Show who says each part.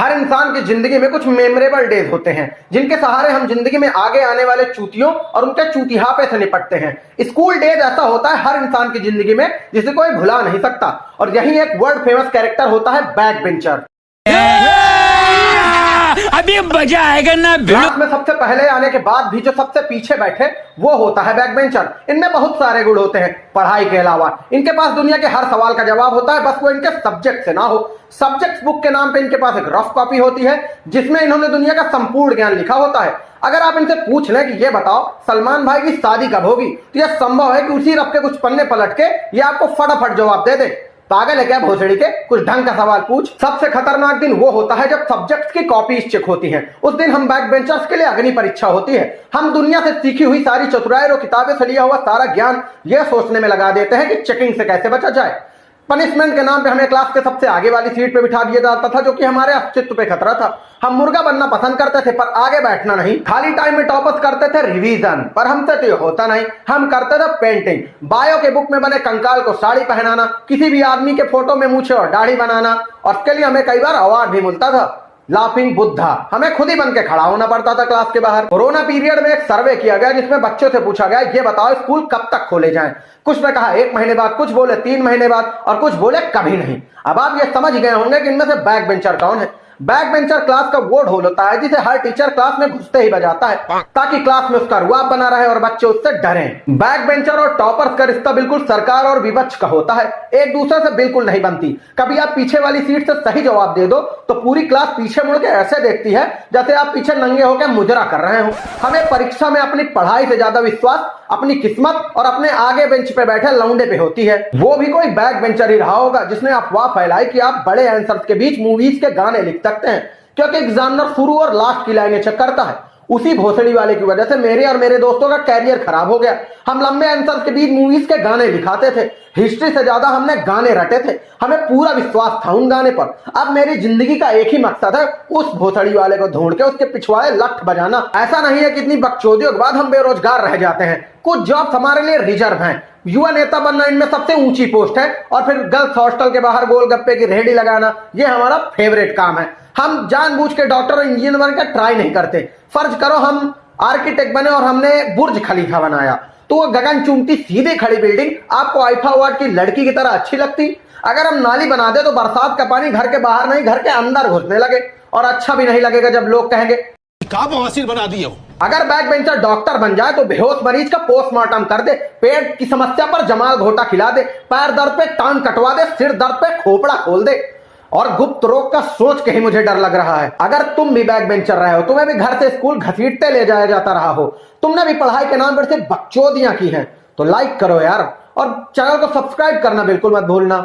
Speaker 1: हर इंसान की जिंदगी में कुछ मेमोरेबल डेज होते हैं जिनके सहारे हम जिंदगी में आगे आने वाले चूतियों और उनके चूतिहापे से निपटते हैं। स्कूल डेज ऐसा होता है हर इंसान की जिंदगी में जिसे कोई भुला नहीं सकता, और यही एक वर्ल्ड फेमस कैरेक्टर होता है बैक बेंचर।
Speaker 2: अभी मजा आएगा ना।
Speaker 1: क्लास में सबसे पहले आने के बाद भी जो सबसे पीछे बैठे वो होता है बैक बेंचर। इनमें बहुत सारे गुण होते हैं पढ़ाई के अलावा। इनके पास दुनिया के हर सवाल का जवाब होता है, बस वो इनके सब्जेक्ट से ना हो। सब्जेक्ट बुक के नाम पे इनके पास एक रफ कॉपी होती है जिसमें इन्होंने दुनिया का संपूर्ण ज्ञान लिखा होता है। अगर आप इनसे पूछ लें कि ये बताओ सलमान भाई की शादी कब होगी, तो यह संभव है कि उसी रफ के कुछ पन्ने पलट के ये आपको फटाफट जवाब दे दे। पागल है क्या भोसड़ी के, कुछ ढंग का सवाल पूछ। सबसे खतरनाक दिन वो होता है जब सब्जेक्ट की कॉपीज चेक होती हैं। उस दिन हम बैक बेंचर्स के लिए अग्नि परीक्षा होती है। हम दुनिया से सीखी हुई सारी चतुराई और किताबें से लिया हुआ सारा ज्ञान ये सोचने में लगा देते हैं कि चेकिंग से कैसे बचा जाए। पनिशमेंट के नाम पे हमें क्लास के सबसे आगे वाली सीट पे बिठा दिया जाता था, जो कि हमारे अस्तित्व पे खतरा था। हम मुर्गा बनना पसंद करते थे पर आगे बैठना नहीं। खाली टाइम में टॉपर्स करते थे रिवीजन, पर हमसे तो ये होता नहीं। हम करते थे पेंटिंग, बायो के बुक में बने कंकाल को साड़ी पहनाना, किसी भी आदमी के फोटो में मूछे और दाढ़ी बनाना, और इसके लिए हमें कई बार अवार्ड भी मिलता था। लाफिंग बुद्धा, हमें खुद ही बन के खड़ा होना पड़ता था क्लास के बाहर। कोरोना पीरियड में एक सर्वे किया गया जिसमें बच्चों से पूछा गया ये बताओ स्कूल कब तक खोले जाएं। कुछ ने कहा 1 महीने बाद, कुछ बोले 3 महीने बाद, और कुछ बोले कभी नहीं। अब आप ये समझ गए होंगे कि इनमें से बैक बेंचर कौन है। बैक बेंचर क्लास का वो ढोल होता है जिसे हर टीचर क्लास में घुसते ही बजाता है ताकि क्लास में उसका रुआब बना रहे और बच्चे उससे डरें। बैक बेंचर और टॉपर्स का रिश्ता बिल्कुल सरकार और विपक्ष का होता है, एक दूसरे से बिल्कुल नहीं बनती। कभी आप पीछे वाली सीट से सही जवाब दे दो तो पूरी क्लास पीछे मुड़ के ऐसे देखती है जैसे आप पीछे नंगे होकर मुजरा कर रहे हो। हमें परीक्षा में अपनी पढ़ाई से ज्यादा विश्वास अपनी किस्मत और अपने आगे बेंच पे बैठे लौंडे पे होती है। वो भी कोई बैक बेंचर ही रहा होगा जिसने अफवाह फैलाई कि आप बड़े आंसर्स के बीच मूवीज के गाने लिख सकते हैं क्योंकि एग्जामिनर शुरू और लास्ट की लाइनें चेक करता है। उसी भोसड़ी वाले की वजह से मेरे और मेरे दोस्तों का कैरियर खराब हो गया। हम लंबे आंसर के बीच मूवीज के गाने लिखाते थे, हिस्ट्री से ज्यादा हमने गाने रटे थे। हमें पूरा विश्वास था उन गाने पर। अब मेरी जिंदगी का एक ही मकसद है, उस भोसड़ी वाले को ढूंढ के उसके पिछवाड़े लठ बजाना। ऐसा नहीं है कि इतनी बकचोदियों के बाद हम बेरोजगार रह जाते हैं। कुछ जॉब्स हमारे लिए रिजर्व हैं। युवा नेता बनना इनमें सबसे ऊंची पोस्ट है, और फिर गर्ल्स हॉस्टल के बाहर गोलगप्पे की रेहड़ी लगाना ये हमारा फेवरेट काम है। हम जानबूझ के डॉक्टर और इंजीनियर बनने का ट्राई नहीं करते। फर्ज करो हम आर्किटेक्ट बने और हमने बुर्ज खलीफा बनाया, तो वो गगन चूमती सीधी खड़ी बिल्डिंग आपको आईफा अवार्ड की लड़की की तरह अच्छी लगती? अगर हम नाली बना दे तो बरसात का पानी घर के बाहर नहीं घर के अंदर घुसने लगे, और अच्छा भी नहीं लगेगा जब लोग कहेंगे
Speaker 3: क्या बवासीर बना दिए हो।
Speaker 1: अगर बैक बेंचर डॉक्टर बन जाए तो बेहोश मरीज का पोस्टमार्टम कर दे, पेट की समस्या पर जमाल घोटा खिला दे, पैर दर्द पे टांग कटवा दे, सिर दर्द पे खोपड़ा खोल दे। और गुप्त रोग का सोच के ही मुझे डर लग रहा है। अगर तुम भी बैक बेंचर रहे हो, तुम्हें भी घर से स्कूल घसीटते ले जाया जाता रहा हो, तुमने भी पढ़ाई के नाम पर सिर्फ बकचोदियां की हैं, तो लाइक करो यार, और चैनल को सब्सक्राइब करना बिल्कुल मत भूलना।